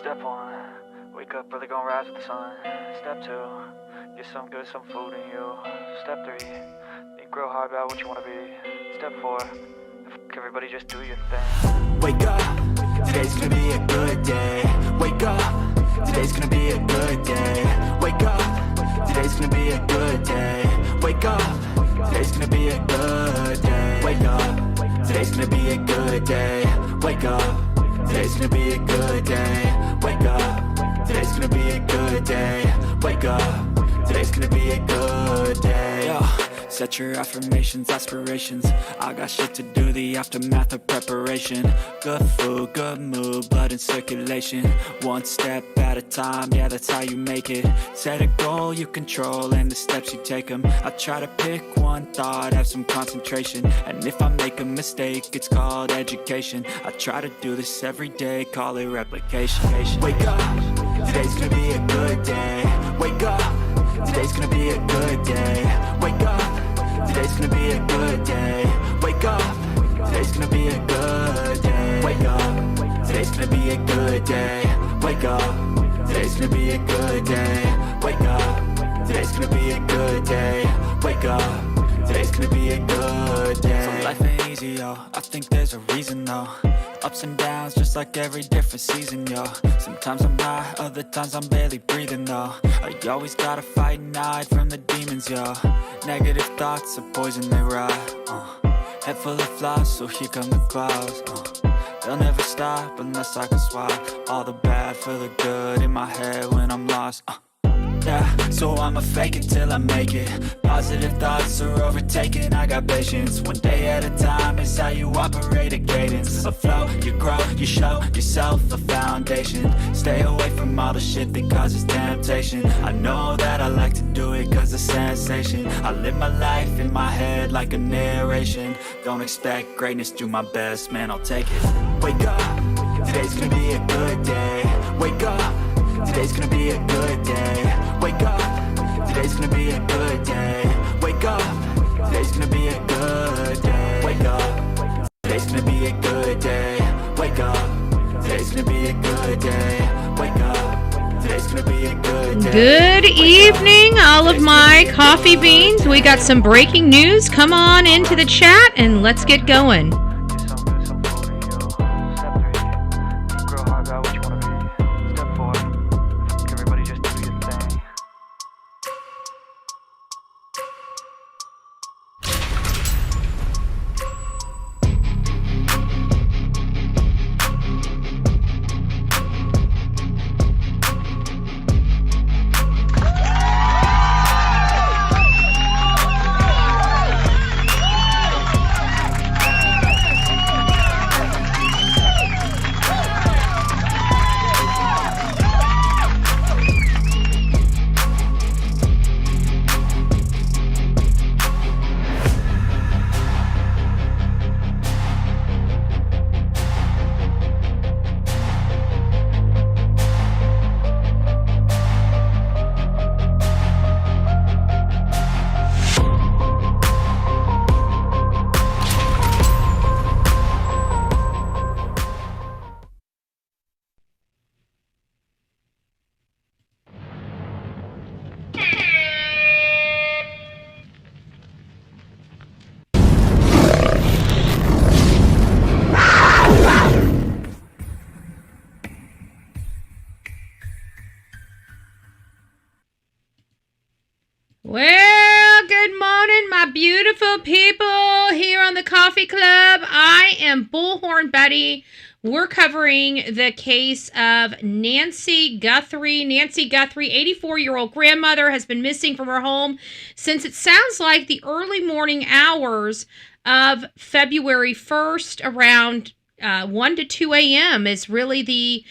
Step 1, wake up, really gonna rise with the sun. Step 2, get some good, some food in you. Step 3, think real hard about what you wanna be. Step 4, everybody just do your thing. Wake up, today's gonna be a good day. Wake up, today's gonna be a good day. Wake up, today's gonna be a good day. Wake up, today's gonna be a good day. Wake up, today's gonna be a good day. Wake up, today's gonna be a good day. Wake up, today's gonna be a good day. Wake up, today's gonna be a good day. Yo, set your affirmations, aspirations. I got shit to do, the aftermath of preparation. Good food, good mood, blood in circulation. One step at a time, yeah, that's how you make it. Set a goal you control and the steps you take them. I try to pick one thought, have some concentration. And if I make a mistake, it's called education. I try to do this every day, call it replication. Wake up, today's gonna be a good day. Wake up, today's gonna be a good day. Wake up, today's gonna be a good day. Wake up, today's gonna be a good day. Wake up, today's gonna be a good day. Wake up, today's gonna be a good day. Wake up, today's gonna be a good day. Wake up, today's gonna be a good day. So life ain't easy, yo, I think there's a reason though. Ups and downs, just like every different season, yo. Sometimes I'm high, other times I'm barely breathing, though. I always gotta fight and hide from the demons, yo. Negative thoughts are poison, they rot. Head full of flies, so here come the clouds. They'll never stop unless I can swap all the bad for the good in my head when I'm lost. Yeah, so I'ma fake it till I make it. Positive thoughts are overtaken, I got patience. One day at a time is how you operate a cadence. A flow, you grow, you show yourself a foundation. Stay away from all the shit that causes temptation. I know that I like to do it cause it's sensation. I live my life in my head like a narration. Don't expect greatness, do my best, man, I'll take it. Wake up, today's gonna be a good day. Wake up, today's gonna be a good day. Wake up, today's gonna be a good day. Wake up, today's gonna be a good day. Wake up, today's gonna be a good day. Wake up, today's gonna be a good day. Wake up, today's gonna be a good day. Good evening, all of my coffee beans. We got some breaking news. Come on into the chat and let's get going. Get some good, some food in you. Step 3, think real hard about what you wanna be. Step 4, everybody just do your thing. Well, good morning, my beautiful people here on the Coffee Club. I am Bullhorn Betty. We're covering the case of Nancy Guthrie. Nancy Guthrie, 84-year-old grandmother, has been missing from her home since it sounds like the early morning hours of February 1st, around 1 to 2 a.m. is really the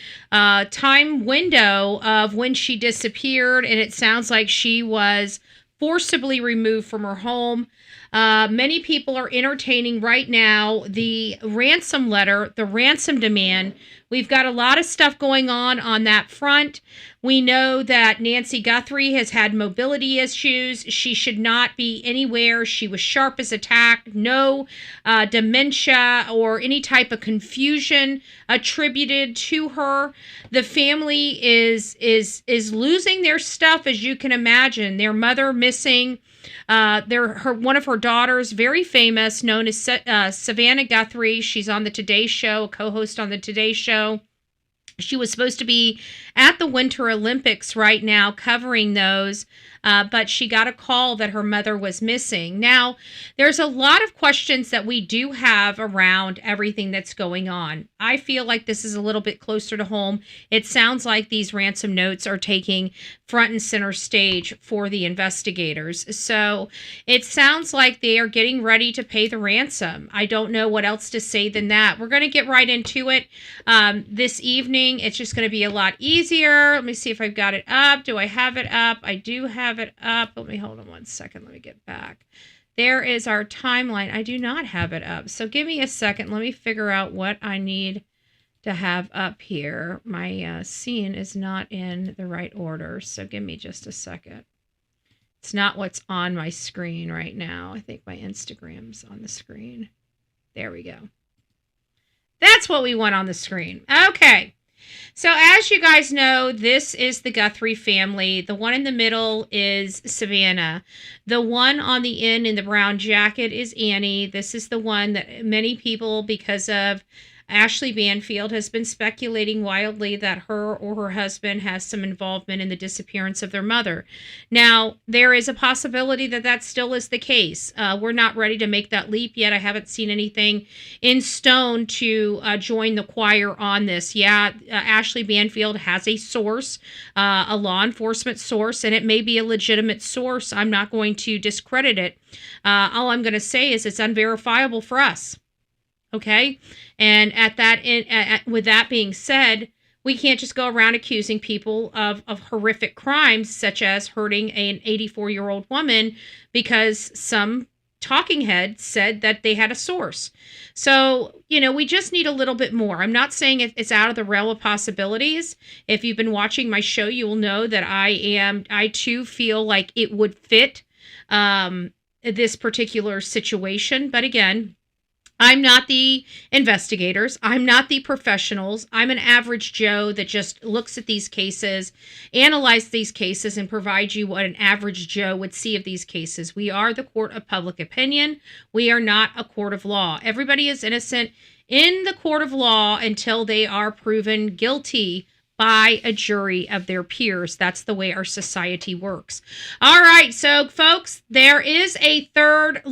time window of when she disappeared, and it sounds like she was forcibly removed from her home. Many people are entertaining right now the ransom letter, the ransom demand We've got a lot of stuff going on that front. We know that Nancy Guthrie has had mobility issues. She should not be anywhere. She was sharp as a tack. No dementia or any type of confusion attributed to her. The family is losing their stuff, as you can imagine. Their mother missing. One of her daughters, very famous, known as Savannah Guthrie. She's on the Today Show, a co-host on the Today Show. She was supposed to be at the Winter Olympics right now covering those, but she got a call that her mother was missing. Now, there's a lot of questions that we do have around everything that's going on. I feel like this is a little bit closer to home. It sounds like these ransom notes are taking front and center stage for the investigators. So it sounds like they are getting ready to pay the ransom. I don't know what else to say than that. We're going to get right into it this evening. It's just going to be a lot easier. Let me see if I've got it up. Do I have it up? I do have it up. Let me hold on one second. Let me get back. There is our timeline. I do not have it up. So give me a second. Let me figure out what I need to have up here. My scene is not in the right order. So give me just a second. It's not what's on my screen right now. I think my Instagram's on the screen. There we go. That's what we want on the screen. Okay. So as you guys know, this is the Guthrie family. The one in the middle is Savannah. The one on the end in the brown jacket is Annie. This is the one that many people, because of Ashley Banfield, has been speculating wildly that her or her husband has some involvement in the disappearance of their mother. Now, there is a possibility that that still is the case. We're not ready to make that leap yet. I haven't seen anything in stone to join the choir on this. Yeah, Ashley Banfield has a source, a law enforcement source, and it may be a legitimate source. I'm not going to discredit it. All I'm going to say is it's unverifiable for us. Okay? And with that being said, we can't just go around accusing people of horrific crimes, such as hurting an 84-year-old woman, because some talking head said that they had a source. So, we just need a little bit more. I'm not saying it's out of the realm of possibilities. If you've been watching my show, you will know that I too feel like it would fit this particular situation. But again, I'm not the investigators. I'm not the professionals. I'm an average Joe that just looks at these cases, analyzes these cases, and provides you what an average Joe would see of these cases. We are the court of public opinion. We are not a court of law. Everybody is innocent in the court of law until they are proven guilty by a jury of their peers. That's the way our society works. All right, so folks, there is a third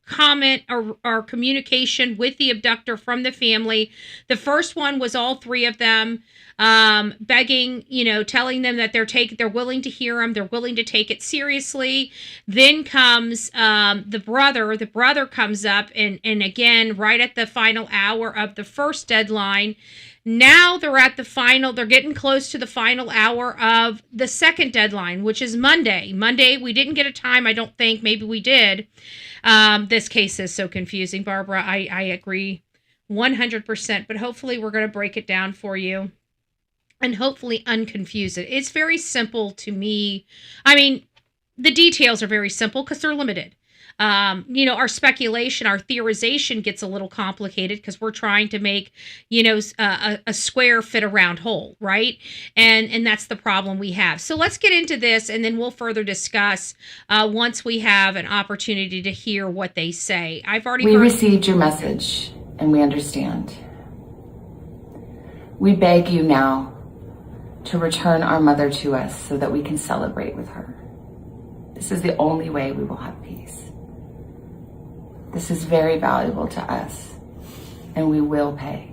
comment or communication with the abductor from the family. The first one was all three of them begging, telling them that they're willing to hear them, they're willing to take it seriously. Then comes the brother. The brother comes up and again, right at the final hour of the first deadline. Now they're getting close to the final hour of the second deadline, which is Monday. Monday, we didn't get a time, I don't think. Maybe we did. This case is so confusing, Barbara. I agree 100%, but hopefully we're going to break it down for you and hopefully unconfuse it. It's very simple to me. I mean, the details are very simple because they're limited. Our speculation, our theorization gets a little complicated because we're trying to make, a square fit a round hole, right? And that's the problem we have. So let's get into this, and then we'll further discuss once we have an opportunity to hear what they say. We received your message, and we understand. We beg you now to return our mother to us so that we can celebrate with her. This is the only way we will have peace. This is very valuable to us, and we will pay.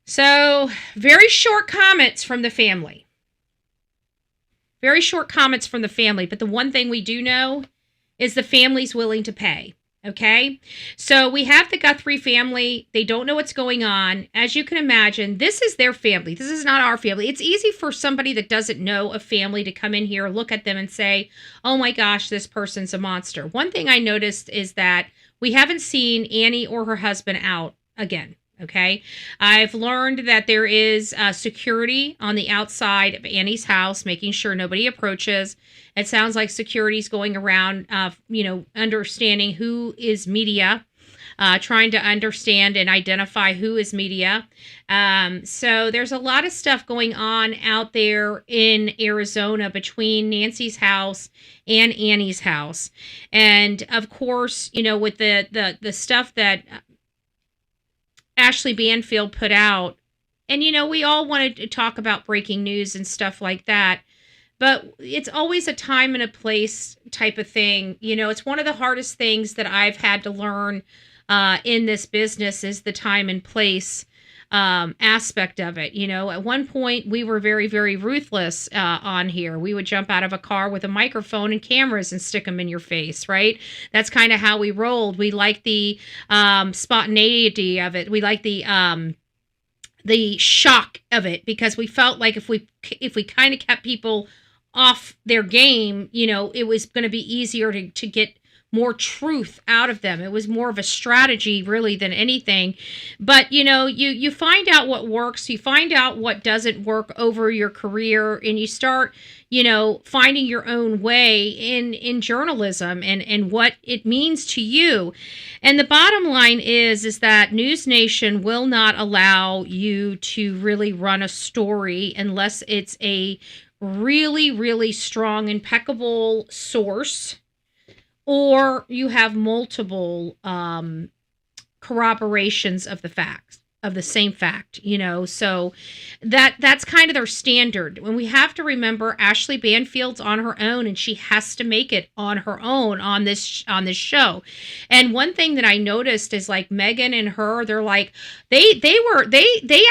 So, very short comments from the family. Very short comments from the family, but the one thing we do know is the family's willing to pay. Okay, so we have the Guthrie family. They don't know what's going on. As you can imagine, this is their family. This is not our family. It's easy for somebody that doesn't know a family to come in here, look at them and say, oh my gosh, this person's a monster. One thing I noticed is that we haven't seen Annie or her husband out again. Okay. I've learned that there is security on the outside of Annie's house, making sure nobody approaches. It sounds like security's going around, understanding who is media, trying to understand and identify who is media. So there's a lot of stuff going on out there in Arizona between Nancy's house and Annie's house. And of course, with the stuff that Ashley Banfield put out, and we all wanted to talk about breaking news and stuff like that, but it's always a time and a place type of thing. It's one of the hardest things that I've had to learn in this business is the time and place aspect of it. At one point we were very, very ruthless on here. We would jump out of a car with a microphone and cameras and stick them in your face, right? That's kind of how we rolled. We like the spontaneity of it. We like the shock of it, because we felt like if we kind of kept people off their game, it was going to be easier to get more truth out of them. It was more of a strategy really than anything. But you find out what works, you find out what doesn't work over your career, and you start finding your own way in journalism and what it means to you. And the bottom line is that News Nation will not allow you to really run a story unless it's a really, really strong, impeccable source, or you have multiple corroborations of the facts, of the same fact, so that's kind of their standard. When we have to remember, Ashley Banfield's on her own, and she has to make it on her own on this show. And one thing that I noticed is, like, Megan and her, they're like, they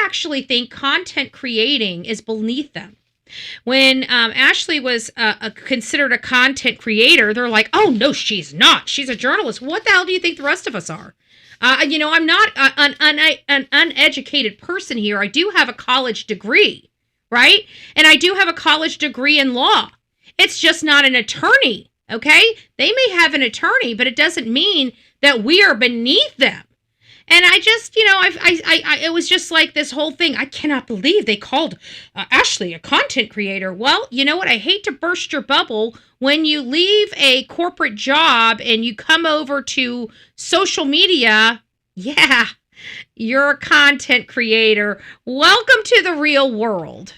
actually think content creating is beneath them. When Ashley was considered a content creator, they're like, oh, no, she's not. She's a journalist. What the hell do you think the rest of us are? I'm not an uneducated person here. I do have a college degree, right? And I do have a college degree in law. It's just not an attorney, okay? They may have an attorney, but it doesn't mean that we are beneath them. And I just, it was just like this whole thing. I cannot believe they called Ashley a content creator. Well, you know what? I hate to burst your bubble. When you leave a corporate job and you come over to social media, yeah, you're a content creator. Welcome to the real world.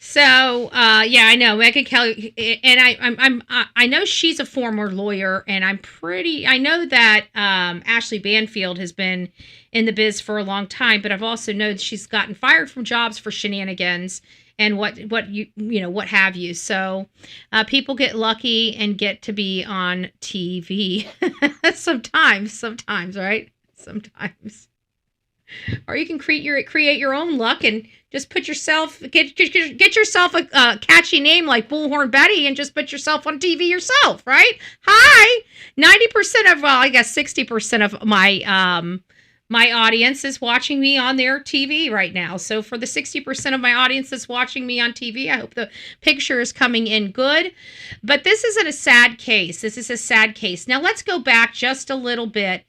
So, yeah, I know Megan Kelly, and I know she's a former lawyer, and I know that Ashley Banfield has been in the biz for a long time, but I've also known she's gotten fired from jobs for shenanigans and what have you. So, people get lucky and get to be on TV sometimes, right? Sometimes. Or you can create your own luck and just get yourself a catchy name like Bullhorn Betty and just put yourself on TV yourself, right? Hi, 90% of, well, I guess 60% of my audience is watching me on their TV right now. So for the 60% of my audience that's watching me on TV, I hope the picture is coming in good. But this isn't a sad case. This is a sad case. Now let's go back just a little bit.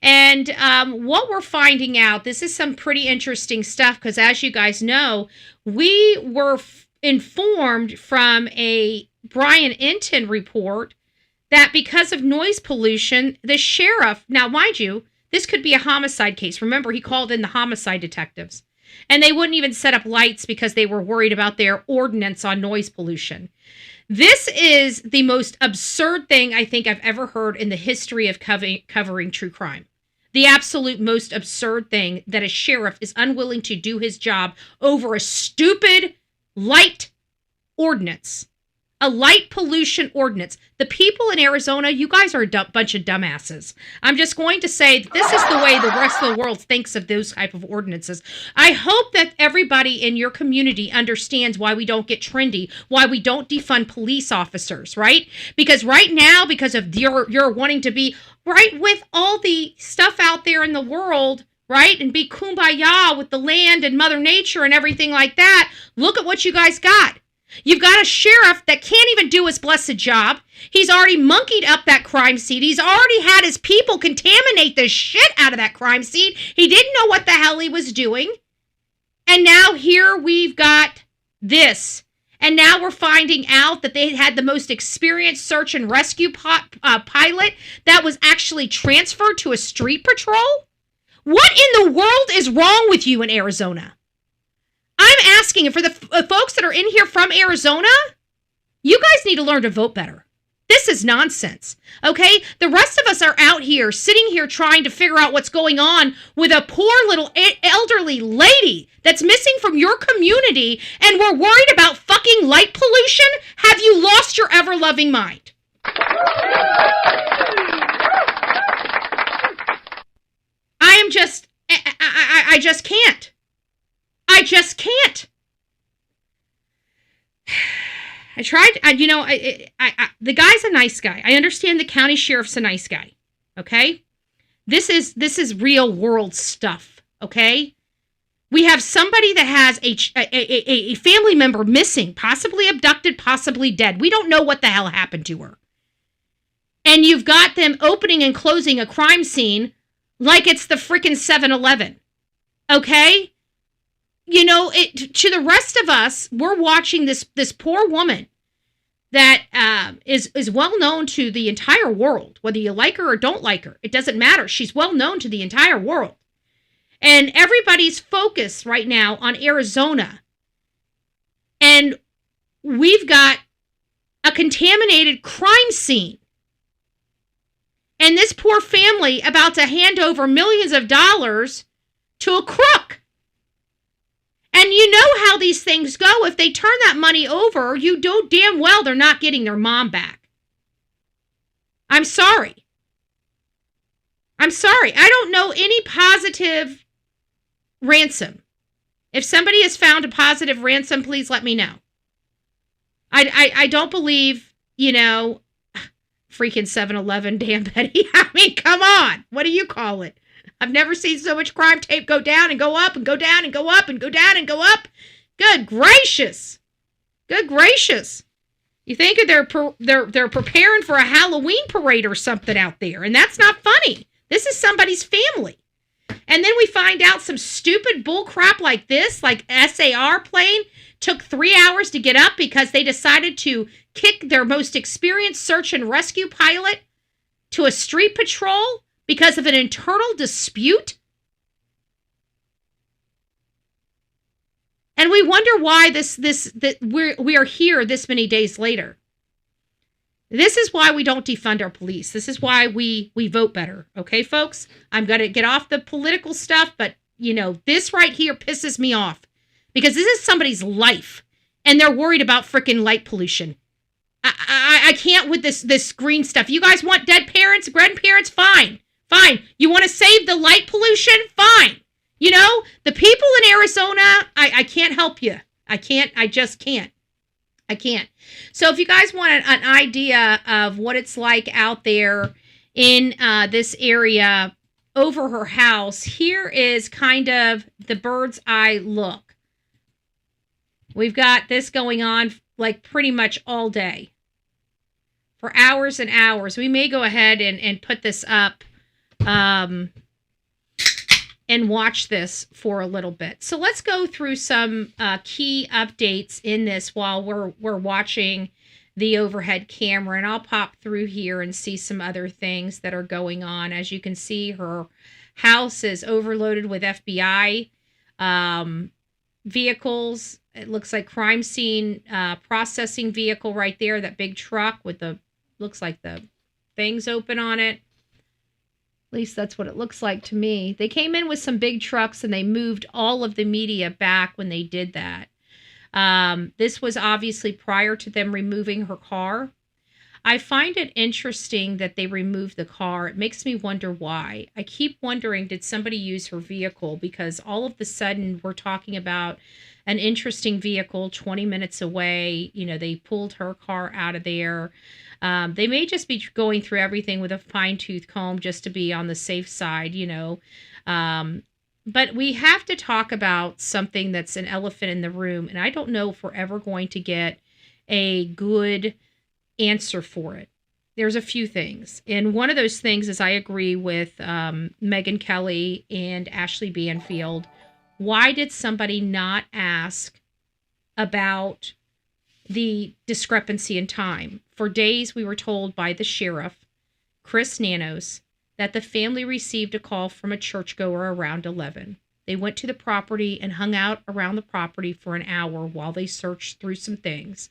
And what we're finding out, this is some pretty interesting stuff, because as you guys know, we were informed from a Brian Enton report that because of noise pollution, the sheriff, now mind you, this could be a homicide case. Remember, he called in the homicide detectives. And they wouldn't even set up lights because they were worried about their ordinance on noise pollution. This is the most absurd thing I think I've ever heard in the history of covering true crime. The absolute most absurd thing, that a sheriff is unwilling to do his job over a stupid light ordinance. A light pollution ordinance. The people in Arizona, you guys are a bunch of dumbasses. I'm just going to say that this is the way the rest of the world thinks of those type of ordinances. I hope that everybody in your community understands why we don't get trendy, why we don't defund police officers, right? Because right now, because of your wanting to be right with all the stuff out there in the world, right? And be kumbaya with the land and Mother Nature and everything like that. Look at what you guys got. You've got a sheriff that can't even do his blessed job. He's already monkeyed up that crime scene. He's already had his people contaminate the shit out of that crime scene. He didn't know what the hell he was doing. And now here we've got this. And now we're finding out that they had the most experienced search and rescue pilot that was actually transferred to a street patrol. What in the world is wrong with you in Arizona? I'm asking, for the folks that are in here from Arizona, you guys need to learn to vote better. This is nonsense, okay? The rest of us are out here, sitting here trying to figure out what's going on with a poor little elderly lady that's missing from your community, and we're worried about fucking light pollution? Have you lost your ever-loving mind? I just can't. I just can't. I tried, the guy's a nice guy. I understand the county sheriff's a nice guy, okay? This is real world stuff, okay? We have somebody that has a family member missing, possibly abducted, possibly dead. We don't know what the hell happened to her. And you've got them opening and closing a crime scene like it's the freaking 7-Eleven, okay? You know, to the rest of us, we're watching this poor woman that is well known to the entire world. Whether you like her or don't like her, it doesn't matter. She's well known to the entire world. And everybody's focused right now on Arizona. And we've got a contaminated crime scene. And this poor family about to hand over millions of dollars to a crook. And you know how these things go. If they turn that money over, you know damn well they're not getting their mom back. I'm sorry. I don't know any positive ransom. If somebody has found a positive ransom, please let me know. I don't believe, freaking 7-Eleven, damn Betty. I mean, come on. What do you call it? I've never seen so much crime tape go down and go up and go down and go up and go down and go up. Good gracious. Good gracious. You think they're preparing for a Halloween parade or something out there, and that's not funny. This is somebody's family. And then we find out some stupid bullcrap like this, like SAR plane, took 3 hours to get up because they decided to kick their most experienced search and rescue pilot to a street patrol because of an internal dispute. And we wonder why we are here this many days later. This is why we don't defund our police. This is why we vote better. Okay, folks? I'm going to get off the political stuff, but, this right here pisses me off. Because this is somebody's life, and they're worried about freaking light pollution. I can't with this green stuff. You guys want dead parents, grandparents? Fine. You want to save the light pollution? Fine. The people in Arizona, I can't help you. I just can't. I can't. So if you guys want an idea of what it's like out there in this area over her house, here is kind of the bird's eye look. We've got this going on like pretty much all day for hours and hours. We may go ahead and put this up and watch this for a little bit. So let's go through some key updates in this while we're watching the overhead camera. And I'll pop through here and see some other things that are going on. As you can see, her house is overloaded with FBI vehicles. It looks like crime scene processing vehicle right there. That big truck with looks like the things open on it. At least that's what it looks like to me. They came in with some big trucks and they moved all of the media back when they did that. This was obviously prior to them removing her car. I find it interesting that they removed the car. It makes me wonder why. I keep wondering, did somebody use her vehicle? Because all of a sudden we're talking about an interesting vehicle 20 minutes away. They pulled her car out of there. They may just be going through everything with a fine-tooth comb just to be on the safe side, But we have to talk about something that's an elephant in the room, and I don't know if we're ever going to get a good answer for it. There's a few things. And one of those things is I agree with Megyn Kelly and Ashley Banfield. Why did somebody not ask about the discrepancy in time? For days, we were told by the sheriff, Chris Nanos, that the family received a call from a churchgoer around 11. They went to the property and hung out around the property for an hour while they searched through some things.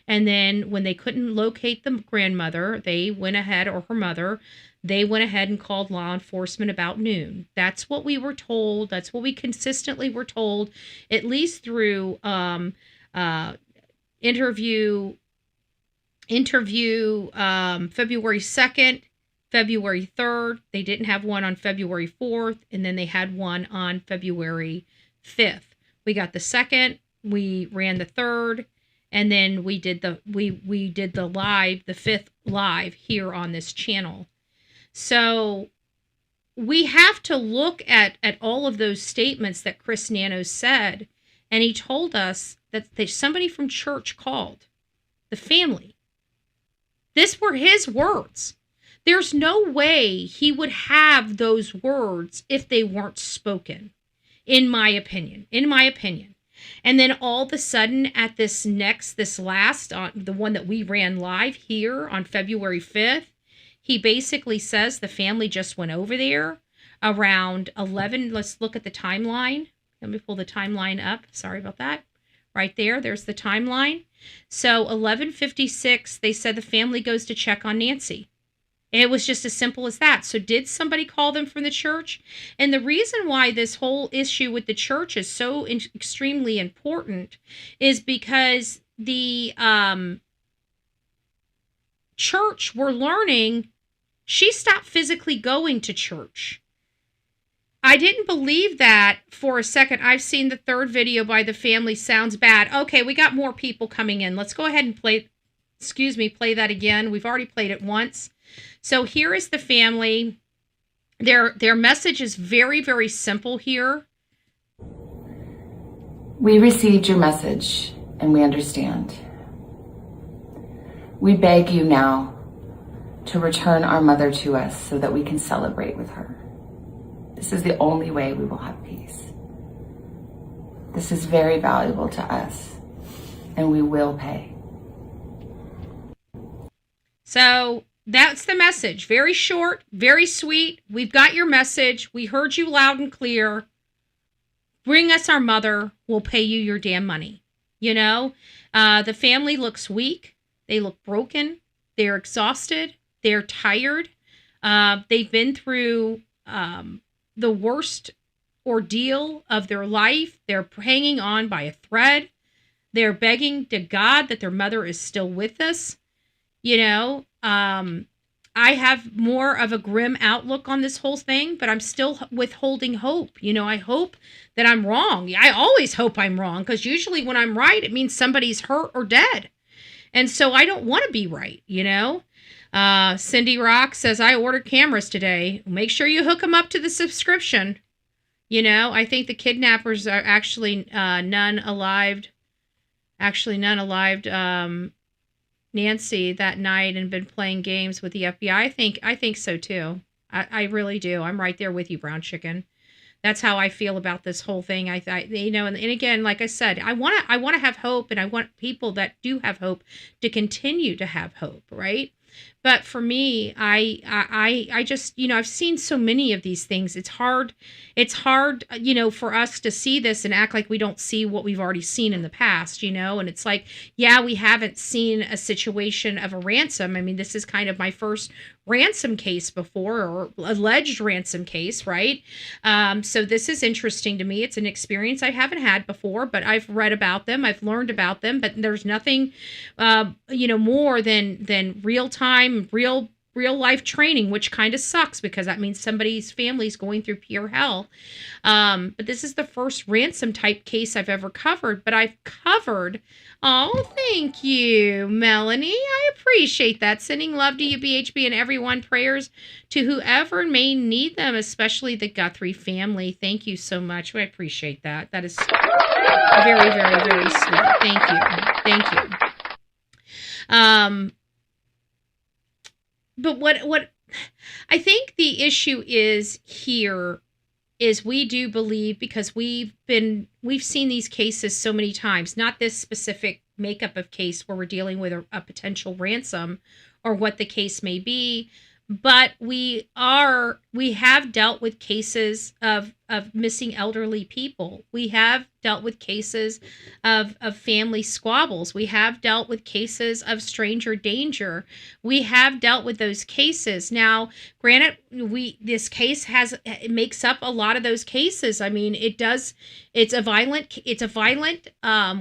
And then when they couldn't locate the grandmother, they went ahead, or her mother, they went ahead and called law enforcement about noon. That's what we were told. That's what we consistently were told, at least through interview February 2nd, February 3rd. They didn't have one on February 4th, and then they had one on February 5th. We got the 2nd, we ran the 3rd, and then we did the live, the 5th live here on this channel. So we have to look at all of those statements that Chris Nanos said, and he told us that somebody from church called the family. This were his words. There's no way he would have those words if they weren't spoken, in my opinion. And then all of a sudden at the one that we ran live here on February 5th, he basically says the family just went over there around 11. Let's look at the timeline. Let me pull the timeline up. Sorry about that. Right there, there's the timeline. So 11:56, they said the family goes to check on Nancy. It was just as simple as that. So did somebody call them from the church? And the reason why this whole issue with the church is so extremely important is because the church, we're learning, she stopped physically going to church. I didn't believe that for a second. I've seen the 3rd video by the family. Sounds bad. Okay, we got more people coming in. Let's go ahead and play that again. We've already played it once. So here is the family. Their message is very, very simple here. We received your message and we understand. We beg you now to return our mother to us so that we can celebrate with her. This is the only way we will have peace. This is very valuable to us, and we will pay. So that's the message. Very short, very sweet. We've got your message. We heard you loud and clear. Bring us our mother. We'll pay you your damn money. You know, the family looks weak. They look broken. They're exhausted. They're tired. They've been through the worst ordeal of their life. They're hanging on by a thread. They're begging to God that their mother is still with us. You know, I have more of a grim outlook on this whole thing, but I'm still withholding hope. You know, I hope that I'm wrong. I always hope I'm wrong, because usually when I'm right, it means somebody's hurt or dead. And so I don't want to be right, you know. Cindy Rock says, I ordered cameras today. Make sure you hook them up to the subscription. You know, I think the kidnappers are actually none alived Nancy that night and been playing games with the FBI. I think so too. I really do. I'm right there with you, brown chicken. That's how I feel about this whole thing. I you know, and again, like I said, I want to have hope, and I want people that do have hope to continue to have hope, right? But for me, I just, you know, I've seen so many of these things. It's hard, you know, for us to see this and act like we don't see what we've already seen in the past, you know? And it's like, yeah, we haven't seen a situation of a ransom. I mean, this is kind of my first ransom case before, or alleged ransom case, right? So this is interesting to me. It's an experience I haven't had before, but I've read about them. I've learned about them, but there's nothing, you know, more than real time, real life training, which kind of sucks because that means somebody's family's going through pure hell. But this is the first ransom type case I've ever covered, but I've covered Oh, thank you, Melanie. I appreciate that. Sending love to you, BHB, and everyone. Prayers to whoever may need them, especially the Guthrie family. Thank you so much. I appreciate that. That is very, very, very sweet. Thank you. Thank you. But what I think the issue is here is we do believe, because we've seen these cases so many times, not this specific makeup of case where we're dealing with a potential ransom or what the case may be, but we have dealt with cases of missing elderly people. We have dealt with cases of family squabbles. We have dealt with cases of stranger danger. We have dealt with those cases. Now, granted, this case makes up a lot of those cases. I mean, it does. It's a violent.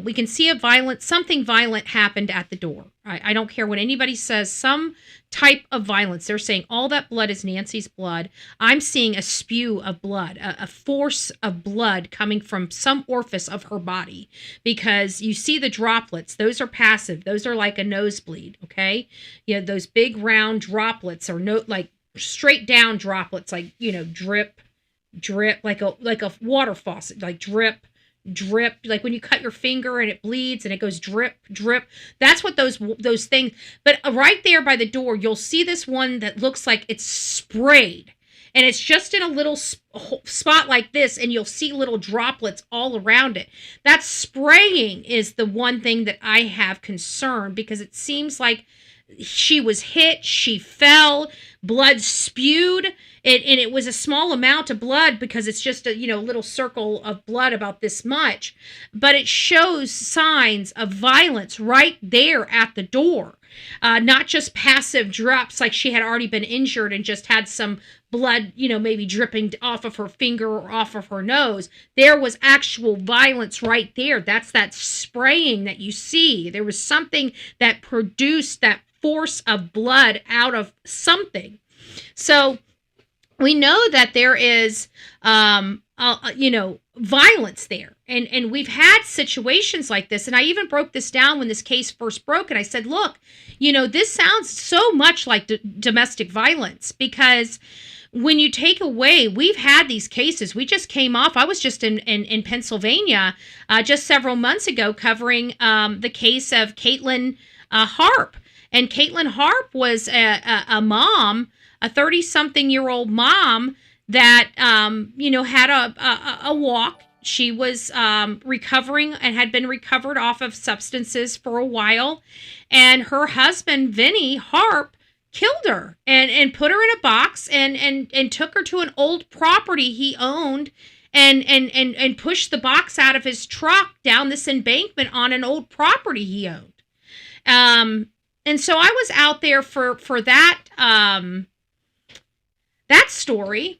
We can see something violent happened at the door. I don't care what anybody says. Some type of violence. They're saying all that blood is Nancy's blood. I'm seeing a spew of blood, a force of blood coming from some orifice of her body, because you see the droplets. Those are passive. Those are like a nosebleed. Okay. You know, those big round droplets are like straight down droplets, like, you know, drip, like a water faucet, like drip, like when you cut your finger and it bleeds and it goes drip. That's what those things. But right there by the door, you'll see this one that looks like it's sprayed, and it's just in a little spot like this, and you'll see little droplets all around it. That spraying is the one thing that I have concern, because it seems like she was hit, she fell, blood spewed, and it was a small amount of blood, because it's just a little circle of blood about this much, but it shows signs of violence right there at the door. Not just passive drops like she had already been injured and just had some blood, maybe dripping off of her finger or off of her nose. There was actual violence right there. That's that spraying that you see. There was something that produced that force of blood out of something. So we know that there is, violence there. And we've had situations like this. And I even broke this down when this case first broke. And I said, look, this sounds so much like domestic violence, because when you take away, we've had these cases. We just came off, I was just in Pennsylvania just several months ago covering the case of Caitlin Harp. And Caitlin Harp was a mom, a 30-something-year-old mom that, had a walk. She was recovering and had been recovered off of substances for a while. And her husband, Vinny Harp, killed her and put her in a box and took her to an old property he owned and pushed the box out of his truck down this embankment on an old property he owned. And so I was out there for that that story.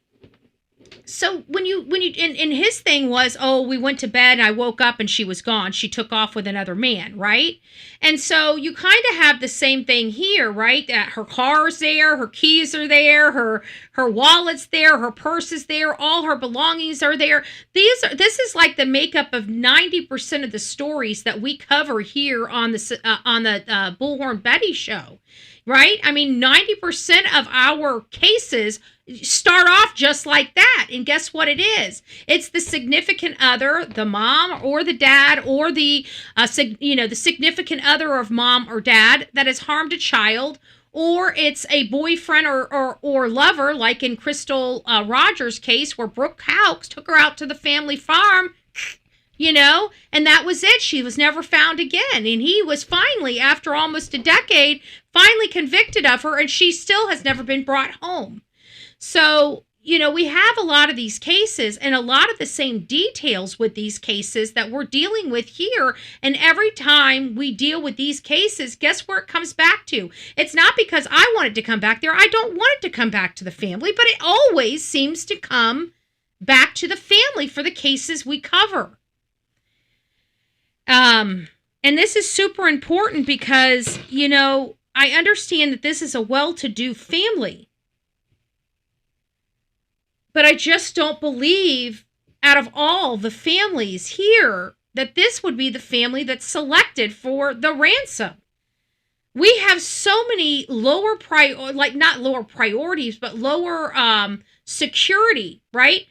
So when you and his thing was, oh, we went to bed and I woke up and she was gone. She took off with another man, right? And so you kind of have the same thing here, right? That her car's there, her keys are there, her wallet's there, her purse is there, all her belongings are there. This is like the makeup of 90% of the stories that we cover here on the Bullhorn Betty show. Right? I mean, 90% of our cases start off just like that. And guess what it is? It's the significant other, the mom or the dad, or the significant other of mom or dad that has harmed a child, or it's a boyfriend or lover, like in Crystal Rogers' case, where Brooke Houcks took her out to the family farm, and that was it. She was never found again. And he was finally, after almost a decade, finally convicted of her, and she still has never been brought home. So, we have a lot of these cases and a lot of the same details with these cases that we're dealing with here. And every time we deal with these cases, guess where it comes back to? It's not because I want it to come back there. I don't want it to come back to the family, but it always seems to come back to the family for the cases we cover. And this is super important because, I understand that this is a well-to-do family, but I just don't believe out of all the families here that this would be the family that's selected for the ransom. We have so many lower not lower priorities, but lower security, right?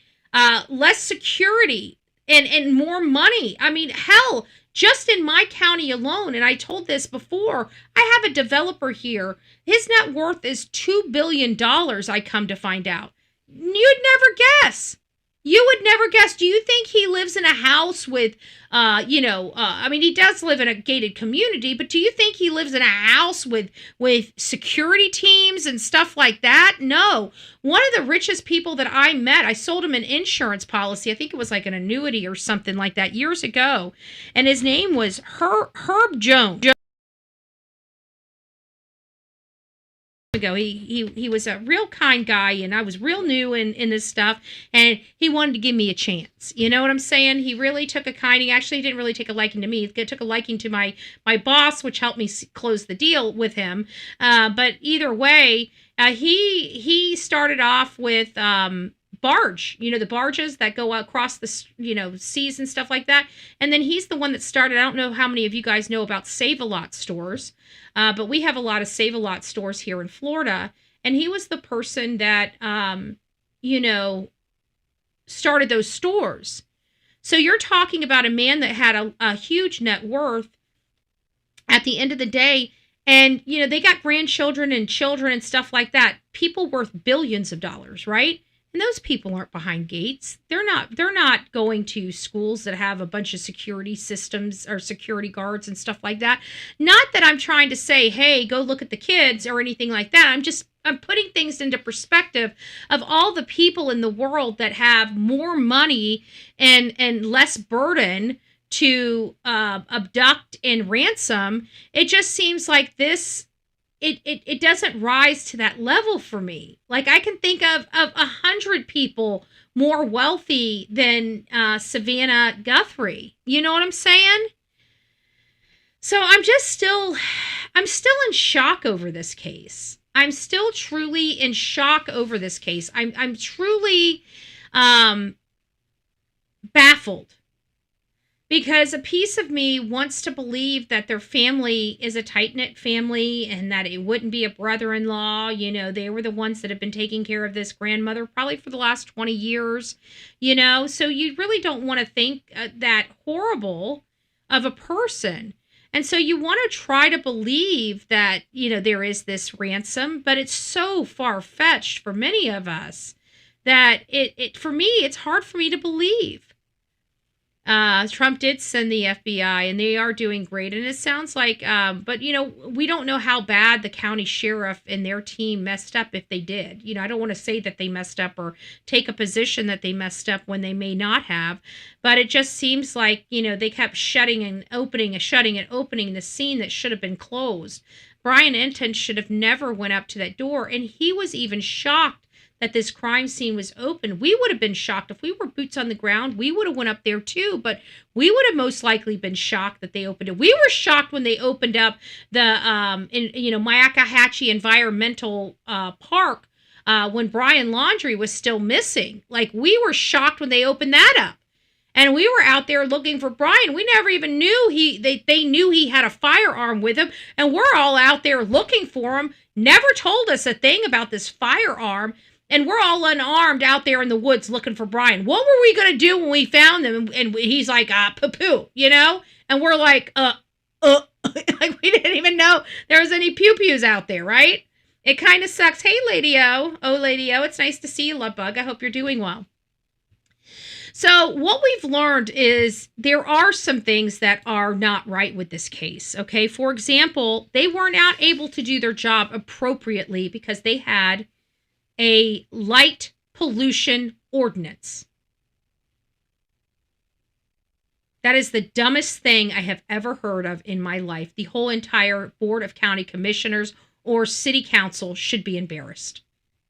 Less security and more money. I mean, hell, just in my county alone, and I told this before, I have a developer here. His net worth is $2 billion, I come to find out. You'd never guess. You would never guess. Do you think he lives in a house with, I mean, he does live in a gated community, but do you think he lives in a house with security teams and stuff like that? No. One of the richest people that I met, I sold him an insurance policy. I think it was like an annuity or something like that years ago. And his name was Herb Jones. Ago. He was a real kind guy, and I was real new in this stuff, and he wanted to give me a chance. You know what I'm saying? He really took a kind. He actually didn't really take a liking to me. He took a liking to my boss, which helped me close the deal with him. But either way, he started off with barge, the barges that go across the, seas and stuff like that. And then he's the one that started, I don't know how many of you guys know about Save-A-Lot stores, but we have a lot of Save-A-Lot stores here in Florida. And he was the person that, started those stores. So you're talking about a man that had a huge net worth at the end of the day. And, they got grandchildren and children and stuff like that. People worth billions of dollars, right? And those people aren't behind gates. They're not going to schools that have a bunch of security systems or security guards and stuff like that. Not that I'm trying to say, hey, go look at the kids or anything like that. I'm putting things into perspective of all the people in the world that have more money and less burden to abduct and ransom. It just seems like this. It doesn't rise to that level for me. Like, I can think of 100 people more wealthy than Savannah Guthrie. You know what I'm saying? So I'm still in shock over this case. I'm still truly in shock over this case. I'm truly baffled. Because a piece of me wants to believe that their family is a tight-knit family and that it wouldn't be a brother-in-law. They were the ones that have been taking care of this grandmother probably for the last 20 years. So you really don't want to think that horrible of a person. And so you want to try to believe that, there is this ransom, but it's so far-fetched for many of us that for me, it's hard for me to believe. Trump did send the FBI, and they are doing great. And it sounds like, but we don't know how bad the county sheriff and their team messed up if they did. I don't want to say that they messed up or take a position that they messed up when they may not have. But it just seems like, they kept shutting and opening the scene that should have been closed. Brian Enton should have never went up to that door. And he was even shocked that this crime scene was open. We would have been shocked if we were boots on the ground. We would have went up there too, but we would have most likely been shocked that they opened it. We were shocked when they opened up the Myakkahatchee Environmental Park when Brian Laundrie was still missing. Like, we were shocked when they opened that up. And we were out there looking for Brian. We never even knew they knew he had a firearm with him, and we're all out there looking for him. Never told us a thing about this firearm. And we're all unarmed out there in the woods looking for Brian. What were we going to do when we found him? And he's like, poo-poo, And we're like, like, we didn't even know there was any pew-pews out there, right? It kind of sucks. Hey, Lady O. Oh, Lady O, it's nice to see you, love bug. I hope you're doing well. So what we've learned is there are some things that are not right with this case, okay? For example, they were not able to do their job appropriately because they had a light pollution ordinance. That is the dumbest thing I have ever heard of in my life. The whole entire Board of County Commissioners or City Council should be embarrassed.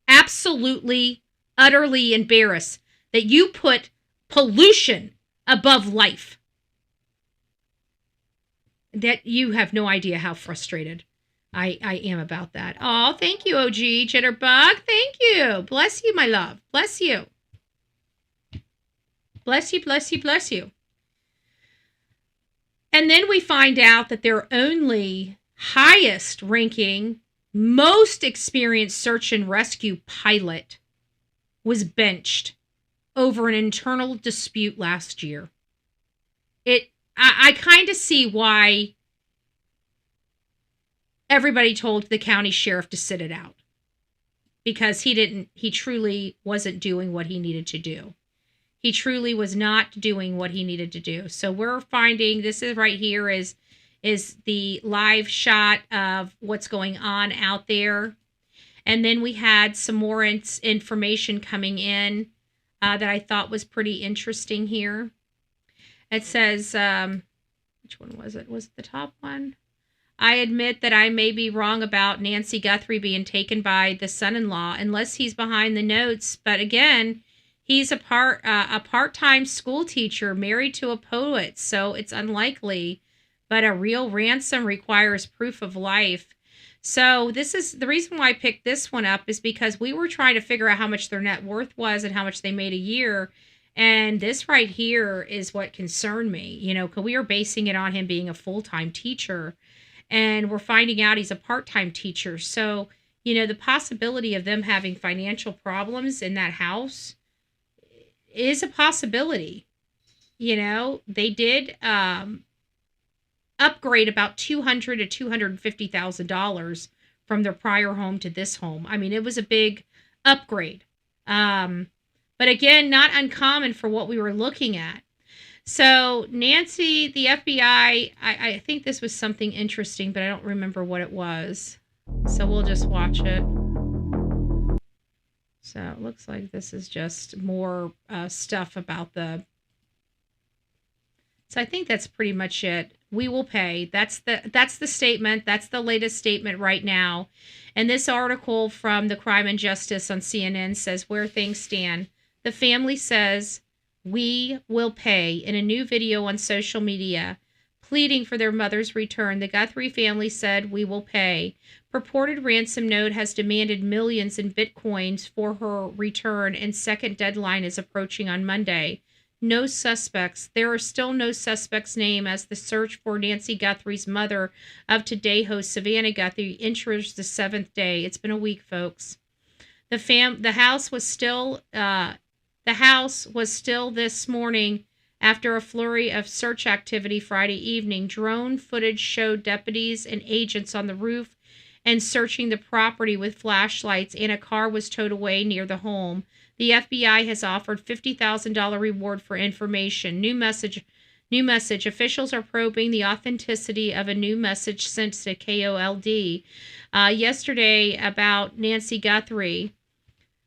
Absolutely, utterly embarrassed that you put pollution above life. That you have no idea how frustrated I am about that. Oh, thank you, OG Jitterbug. Thank you. Bless you, my love. Bless you. Bless you, bless you, bless you. And then we find out that their only highest ranking, most experienced search and rescue pilot was benched over an internal dispute last year. I kind of see why everybody told the county sheriff to sit it out, because he truly wasn't doing what he needed to do. He truly was not doing what he needed to do. So we're finding, this is right here is the live shot of what's going on out there. And then we had some more information coming in that I thought was pretty interesting here. It says, which one was it? Was it the top one? I admit that I may be wrong about Nancy Guthrie being taken by the son-in-law, unless he's behind the notes. But again, he's a part-time school teacher married to a poet, so it's unlikely. But a real ransom requires proof of life. So this is the reason why I picked this one up, is because we were trying to figure out how much their net worth was and how much they made a year. And this right here is what concerned me, because we were basing it on him being a full-time teacher. And we're finding out he's a part-time teacher. So, the possibility of them having financial problems in that house is a possibility. They did upgrade about $200,000 to $250,000 from their prior home to this home. I mean, it was a big upgrade. But again, not uncommon for what we were looking at. So Nancy, the FBI, I think this was something interesting, but I don't remember what it was. So we'll just watch it. So it looks like this is just more stuff about the... So I think that's pretty much it. We will pay. That's the statement. That's the latest statement right now. And this article from the Crime and Justice on CNN says where things stand. The family says, "We will pay," in a new video on social media, pleading for their mother's return. The Guthrie family said, "We will pay." Purported ransom note has demanded millions in bitcoins for her return, and second deadline is approaching on Monday. No suspects. There are still no suspects named as the search for Nancy Guthrie's mother of Today host Savannah Guthrie enters the 7th day. It's been a week, folks. The house was still this morning after a flurry of search activity Friday evening. Drone footage showed deputies and agents on the roof and searching the property with flashlights, and a car was towed away near the home. The FBI has offered $50,000 reward for information. New message. Officials are probing the authenticity of a new message sent to KOLD yesterday about Nancy Guthrie.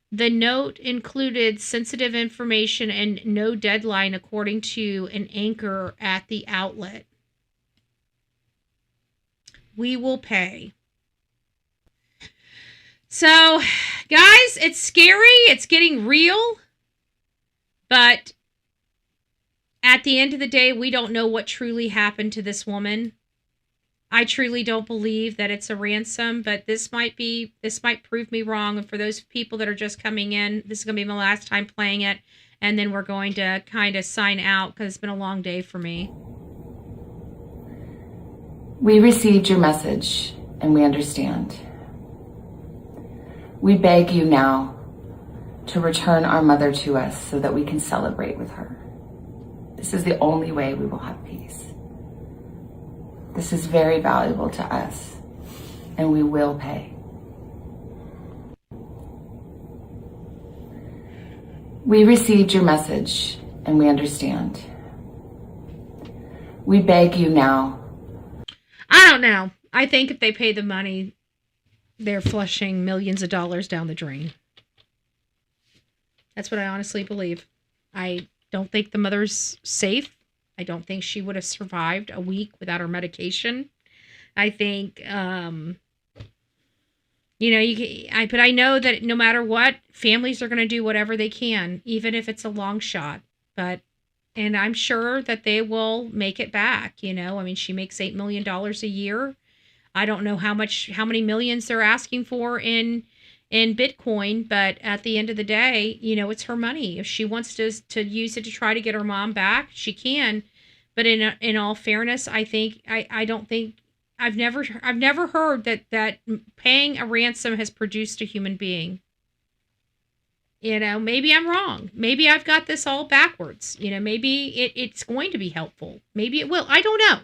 The note included sensitive information and no deadline, according to an anchor at the outlet. We will pay. So, guys, it's scary. It's getting real. But at the end of the day, we don't know what truly happened to this woman. I truly don't believe that it's a ransom, but this might prove me wrong. And for those people that are just coming in, this is going to be my last time playing it. And then we're going to kind of sign out because it's been a long day for me. We received your message and we understand. We beg you now to return our mother to us so that we can celebrate with her. This is the only way we will have peace. This is very valuable to us, and we will pay. We received your message, and we understand. We beg you now. I don't know. I think if they pay the money, they're flushing millions of dollars down the drain. That's what I honestly believe. I don't think the mother's safe. I don't think she would have survived a week without her medication. I think, but I know that no matter what, families are going to do whatever they can, even if it's a long shot. And I'm sure that they will make it back. She makes $8 million a year. I don't know how many millions they're asking for in Bitcoin, but at the end of the day, it's her money. If she wants to use it to try to get her mom back, she can. But in all fairness, I don't think I've never heard that paying a ransom has produced a human being. Maybe I'm wrong. Maybe I've got this all backwards. Maybe it's going to be helpful. Maybe it will. I don't know.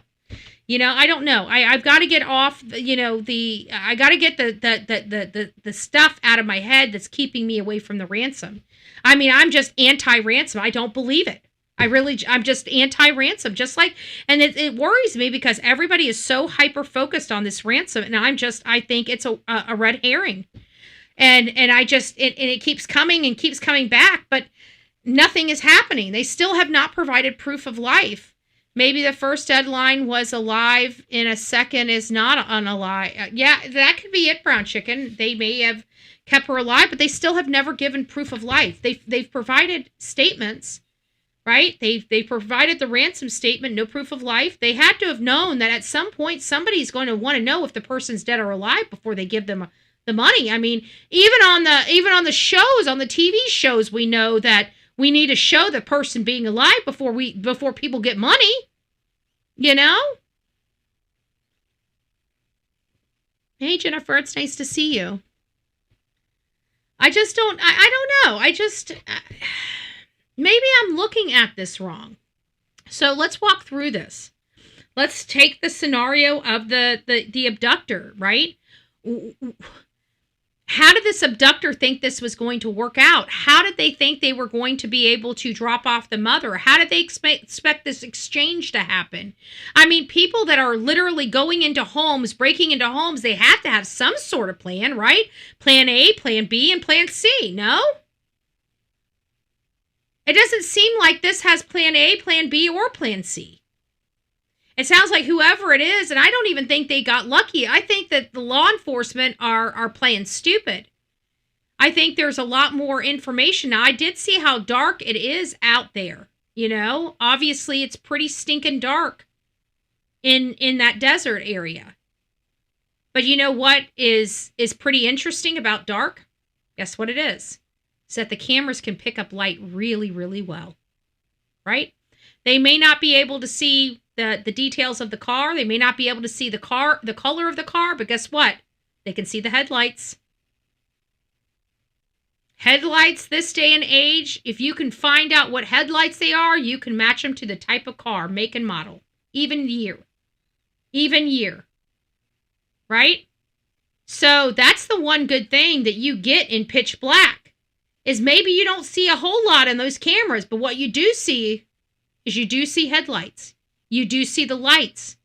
I don't know. I've got to get off, I got to get the stuff out of my head that's keeping me away from the ransom. I mean, I'm just anti-ransom. I don't believe it. I'm just anti-ransom, and it worries me because everybody is so hyper-focused on this ransom, and I think it's a red herring. And it keeps coming and keeps coming back, but nothing is happening. They still have not provided proof of life. Maybe the first deadline was alive and a second is not unalive. Yeah, that could be it, Brown Chicken. They may have kept her alive, but they still have never given proof of life. They've provided statements, right? They provided the ransom statement, no proof of life. They had to have known that at some point somebody's going to want to know if the person's dead or alive before they give them the money. I mean, even on the shows, on the TV shows, we know that we need to show the person being alive before people get money. Hey, Jennifer, it's nice to see you. I don't know. Maybe I'm looking at this wrong. So let's walk through this. Let's take the scenario of the abductor, right? How did this abductor think this was going to work out? How did they think they were going to be able to drop off the mother? How did they expect this exchange to happen? I mean, people that are literally going into homes, breaking into homes, they have to have some sort of plan, right? Plan A, plan B, and plan C, no? It doesn't seem like this has plan A, plan B, or plan C. It sounds like whoever it is, and I don't even think they got lucky. I think that the law enforcement are playing stupid. I think there's a lot more information. Now, I did see how dark it is out there. Obviously it's pretty stinking dark in that desert area. But you know what is pretty interesting about dark? Guess what it is? It's that the cameras can pick up light really, really well, right? They may not be able to see the details of the car. They may not be able to see the color of the car, but guess what? They can see the headlights. Headlights this day and age, if you can find out what headlights they are, you can match them to the type of car, make and model, even year. Right? So that's the one good thing that you get in pitch black is maybe you don't see a whole lot in those cameras, but what you do see is you do see headlights. You do see the lights.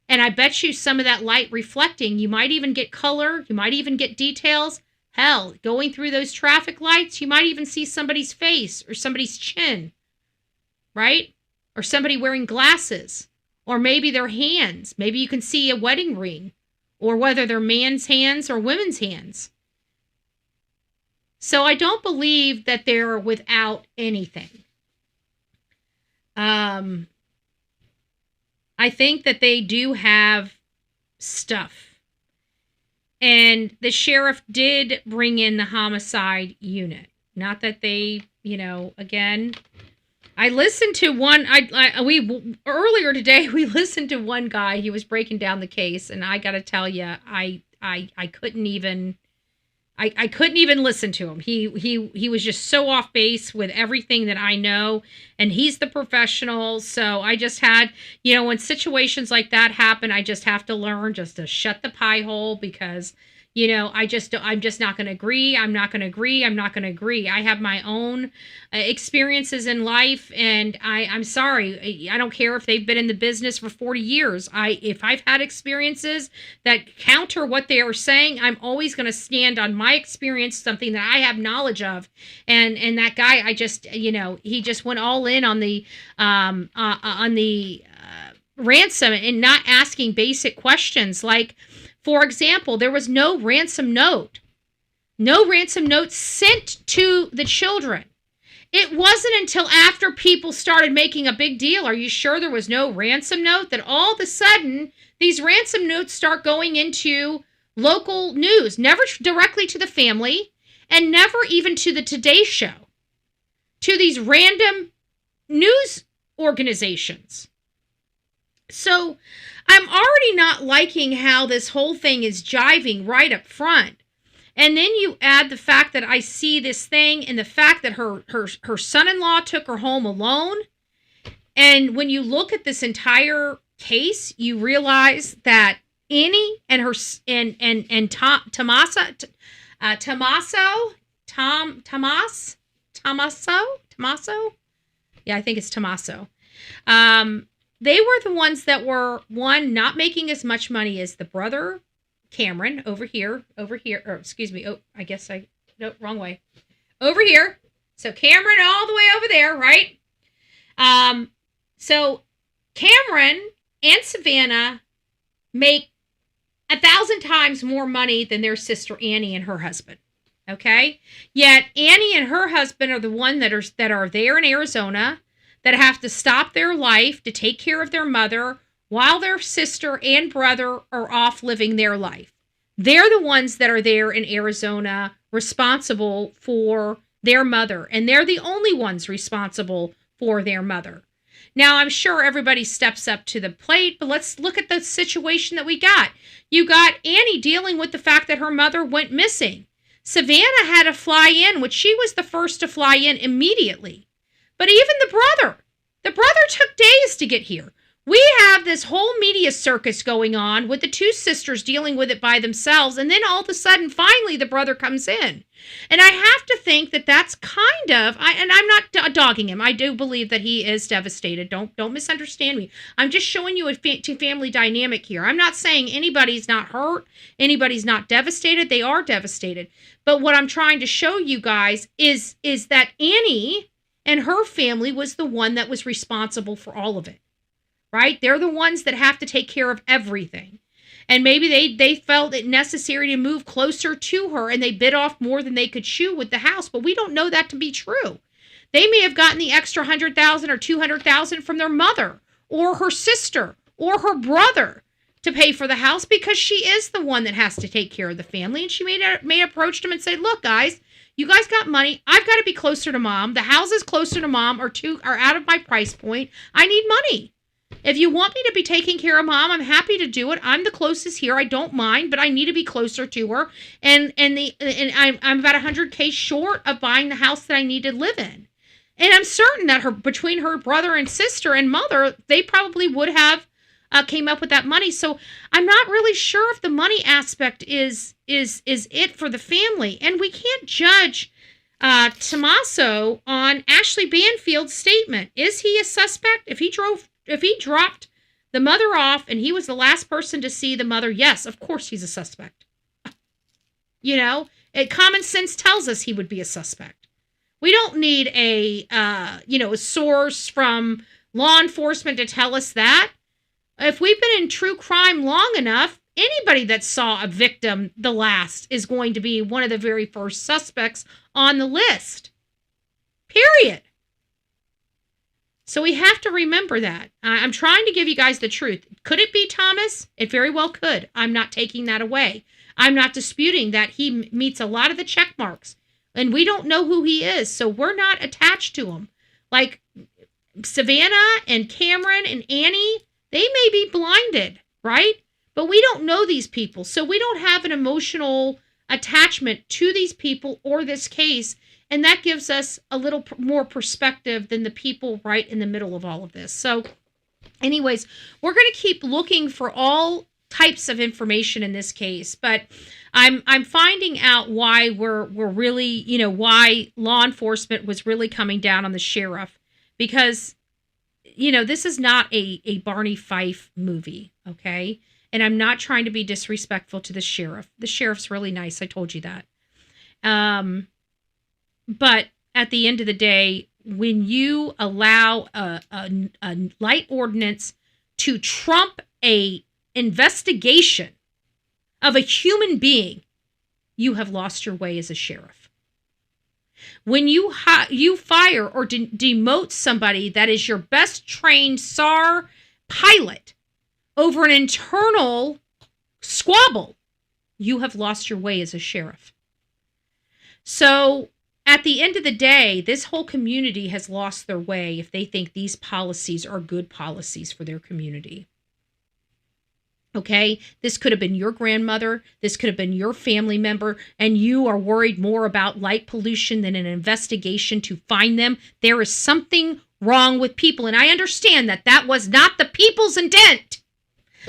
And I bet you some of that light reflecting, you might even get color, you might even get details. Hell, going through those traffic lights, you might even see somebody's face or somebody's chin, right? Or somebody wearing glasses, or maybe their hands. Maybe you can see a wedding ring, or whether they're man's hands or women's hands. So I don't believe that they're without anything. I think that they do have stuff. And the sheriff did bring in the homicide unit. Not that they, again, I listened to one, earlier today, we listened to one guy, he was breaking down the case, and I got to tell you, I couldn't even, I couldn't even listen to him. He was just so off base with everything that I know, and he's the professional. So I just had, when situations like that happen, I just have to learn just to shut the pie hole because, I'm just not going to agree. I'm not going to agree. I have my own experiences in life, and I'm sorry. I don't care if they've been in the business for 40 years. If I've had experiences that counter what they are saying, I'm always going to stand on my experience, something that I have knowledge of. And that guy, he just went all in on the ransom and not asking basic questions like, for example, there was no ransom note. No ransom note sent to the children. It wasn't until after people started making a big deal, are you sure there was no ransom note, that all of a sudden these ransom notes start going into local news, never directly to the family and never even to the Today Show, to these random news organizations. So I'm already not liking how this whole thing is jiving right up front. And then you add the fact that I see this thing and the fact that her son-in-law took her home alone. And when you look at this entire case, you realize that Annie and her Tommaso, yeah, I think it's Tammaso. They were the ones that were, one, not making as much money as the brother, Camron, over here, or excuse me, wrong way. Over here. So Camron all the way over there, right? So Camron and Savannah make 1,000 times more money than their sister Annie and her husband. Okay? Yet Annie and her husband are the one that are there in Arizona, that have to stop their life to take care of their mother while their sister and brother are off living their life. They're the ones that are there in Arizona responsible for their mother, and they're the only ones responsible for their mother. Now, I'm sure everybody steps up to the plate, but let's look at the situation that we got. You got Annie dealing with the fact that her mother went missing. Savannah had to fly in, which she was the first to fly in immediately. But even the brother took days to get here. We have this whole media circus going on with the two sisters dealing with it by themselves, and then all of a sudden, finally, the brother comes in. And I have to think that that's kind of, and I'm not dogging him. I do believe that he is devastated. Don't misunderstand me. I'm just showing you a family dynamic here. I'm not saying anybody's not hurt, anybody's not devastated. They are devastated. But what I'm trying to show you guys is that Annie and her family was the one that was responsible for all of it, right? They're the ones that have to take care of everything. And maybe they felt it necessary to move closer to her, and they bit off more than they could chew with the house, but we don't know that to be true. They may have gotten the extra $100,000 or $200,000 from their mother or her sister or her brother to pay for the house, because she is the one that has to take care of the family. And she may have approached them and said, look, guys, you guys got money. I've got to be closer to mom. The houses closer to mom are out of my price point. I need money. If you want me to be taking care of mom, I'm happy to do it. I'm the closest here. I don't mind, but I need to be closer to her. And I'm about $100K short of buying the house that I need to live in. And I'm certain that between her brother and sister and mother, they probably would have came up with that money. So I'm not really sure if the money aspect is it for the family. And we can't judge Tommaso on Ashley Banfield's statement. Is he a suspect? If he dropped the mother off and he was the last person to see the mother, yes, of course he's a suspect. You know, common sense tells us he would be a suspect. We don't need a source from law enforcement to tell us that. If we've been in true crime long enough, anybody that saw a victim the last is going to be one of the very first suspects on the list. Period. So we have to remember that. I'm trying to give you guys the truth. Could it be Thomas? It very well could. I'm not taking that away. I'm not disputing that he meets a lot of the check marks. And we don't know who he is, so we're not attached to him. Like Savannah and Camron and Annie, they may be blinded, right? But we don't know these people, so we don't have an emotional attachment to these people or this case, and that gives us a little more perspective than the people right in the middle of all of this. So anyways, we're going to keep looking for all types of information in this case, but I'm finding out why we're really, why law enforcement was really coming down on the sheriff, because this is not a Barney Fife movie, okay? And I'm not trying to be disrespectful to the sheriff. The sheriff's really nice. I told you that. But at the end of the day, when you allow a light ordinance to trump a investigation of a human being, you have lost your way as a sheriff. When you fire or demote somebody that is your best trained SAR pilot over an internal squabble, you have lost your way as a sheriff. So at the end of the day, this whole community has lost their way if they think these policies are good policies for their community. Okay, this could have been your grandmother. This could have been your family member, and you are worried more about light pollution than an investigation to find them. There is something wrong with people, and I understand that that was not the people's intent.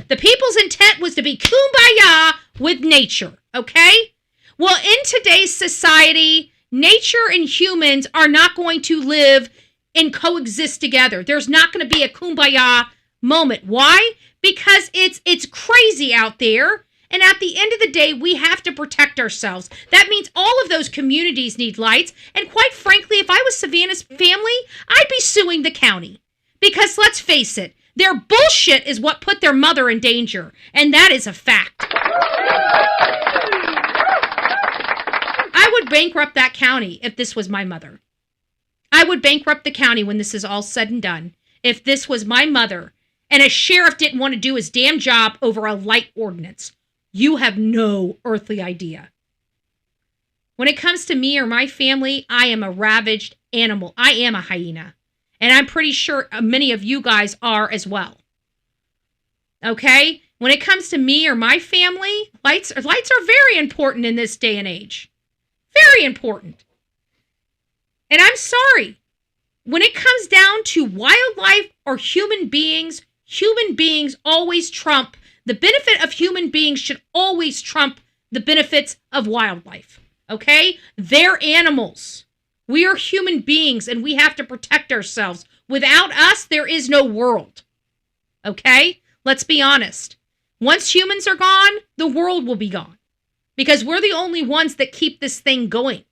The people's intent was to be kumbaya with nature, okay? Well, in today's society, nature and humans are not going to live and coexist together. There's not going to be a kumbaya moment. Why? Because it's crazy out there. And at the end of the day, we have to protect ourselves. That means all of those communities need lights. And quite frankly, if I was Savannah's family, I'd be suing the county. Because let's face it, their bullshit is what put their mother in danger. And that is a fact. I would bankrupt that county if this was my mother. I would bankrupt the county when this is all said and done if this was my mother and a sheriff didn't want to do his damn job over a light ordinance. You have no earthly idea. When it comes to me or my family, I am a ravaged animal. I am a hyena. And I'm pretty sure many of you guys are as well. Okay? When it comes to me or my family, lights are very important in this day and age. Very important. And I'm sorry. When it comes down to wildlife or human beings always trump. The benefit of human beings should always trump the benefits of wildlife. Okay? They're animals. We are human beings and we have to protect ourselves. Without us, there is no world. Okay? Let's be honest. Once humans are gone, the world will be gone. Because we're the only ones that keep this thing going.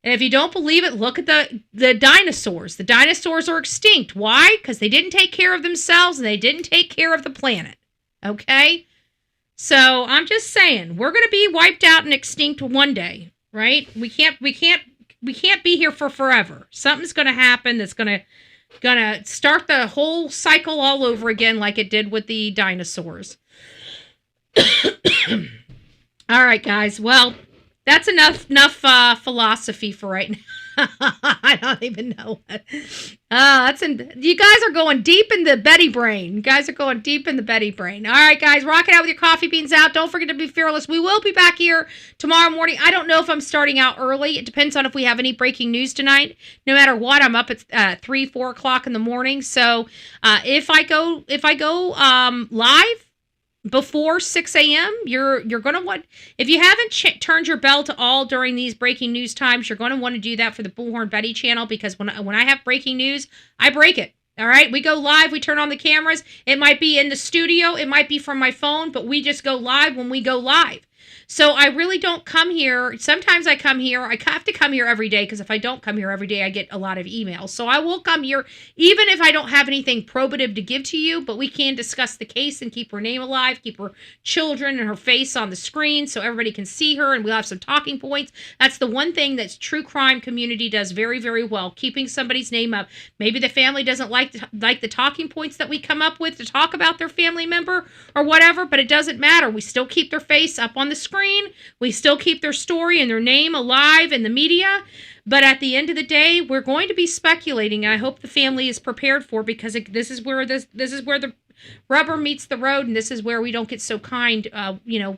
And if you don't believe it, look at the dinosaurs. The dinosaurs are extinct. Why? Because they didn't take care of themselves and they didn't take care of the planet. Okay? So I'm just saying, we're going to be wiped out and extinct one day, right? We can't be here for forever. Something's going to happen that's going to start the whole cycle all over again like it did with the dinosaurs. All right, guys. Well, that's enough philosophy for right now. I don't even know. You guys are going deep in the Betty brain. You guys are going deep in the Betty brain. All right, guys, rock it out with your coffee beans out. Don't forget to be fearless. We will be back here tomorrow morning. I don't know if I'm starting out early. It depends on if we have any breaking news tonight. No matter what, I'm up at 3, 4 o'clock in the morning. So if I go live before 6 a.m., you're going to want, if you haven't turned your bell to all during these breaking news times, you're going to want to do that for the Bullhorn Betty channel, because when I have breaking news, I break it. All right, we go live, we turn on the cameras. It might be in the studio, it might be from my phone, but we just go live when we go live. So I really don't come here. Sometimes I come here. I have to come here every day, because if I don't come here every day, I get a lot of emails. So I will come here even if I don't have anything probative to give to you, but we can discuss the case and keep her name alive, keep her children and her face on the screen so everybody can see her, and we'll have some talking points. That's the one thing that true crime community does very, very well, keeping somebody's name up. Maybe the family doesn't like the talking points that we come up with to talk about their family member or whatever, but it doesn't matter. We still keep their face up on the screen. We still keep their story and their name alive in the media. But at the end of the day, we're going to be speculating. And I hope the family is prepared for, because this is where the rubber meets the road, and this is where we don't get so kind,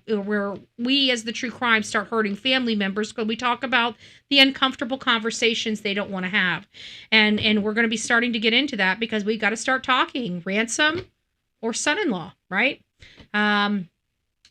where we as the true crime start hurting family members, because we talk about the uncomfortable conversations they don't want to have. And we're going to be starting to get into that, because we got to start talking ransom or son-in-law, right?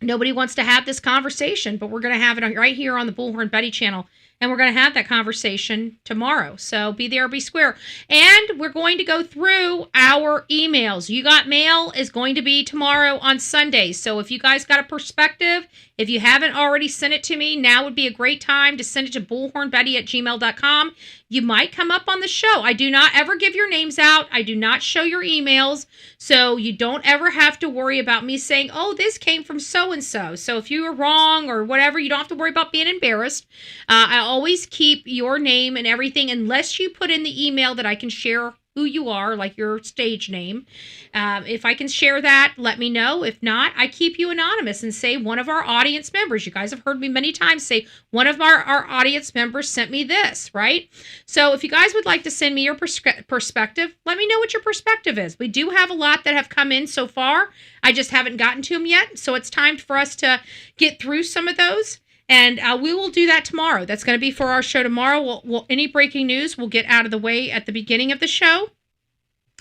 Nobody wants to have this conversation, but we're going to have it right here on the Bullhorn Betty channel. And we're going to have that conversation tomorrow. So be there, be square. And we're going to go through our emails. You Got Mail is going to be tomorrow on Sunday. So if you guys got a perspective, if you haven't already sent it to me, now would be a great time to send it to bullhornbetty@gmail.com. You might come up on the show. I do not ever give your names out. I do not show your emails. So you don't ever have to worry about me saying, oh, this came from so-and-so. So if you were wrong or whatever, you don't have to worry about being embarrassed. I always keep your name and everything, unless you put in the email that I can share who you are, like your stage name. If I can share that, let me know. If not, I keep you anonymous and say one of our audience members. You guys have heard me many times say one of our audience members sent me this, right? So if you guys would like to send me your perspective, let me know what your perspective is. We do have a lot that have come in so far. I just haven't gotten to them yet. So it's time for us to get through some of those. And we will do that tomorrow. That's going to be for our show tomorrow. We'll any breaking news we'll get out of the way at the beginning of the show.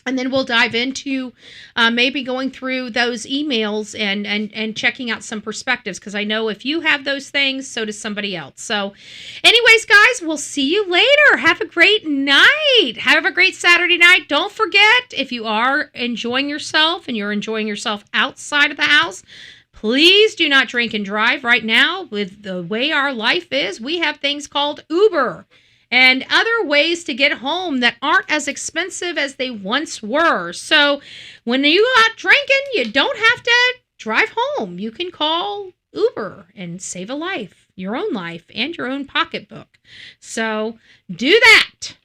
And then we'll dive into maybe going through those emails and checking out some perspectives. Because I know if you have those things, so does somebody else. So anyways, guys, we'll see you later. Have a great night. Have a great Saturday night. Don't forget, if you are enjoying yourself and you're enjoying yourself outside of the house, please do not drink and drive right now. With the way our life is, we have things called Uber and other ways to get home that aren't as expensive as they once were. So when you go out drinking, you don't have to drive home. You can call Uber and save a life, your own life, and your own pocketbook. So do that.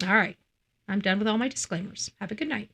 All right. I'm done with all my disclaimers. Have a good night.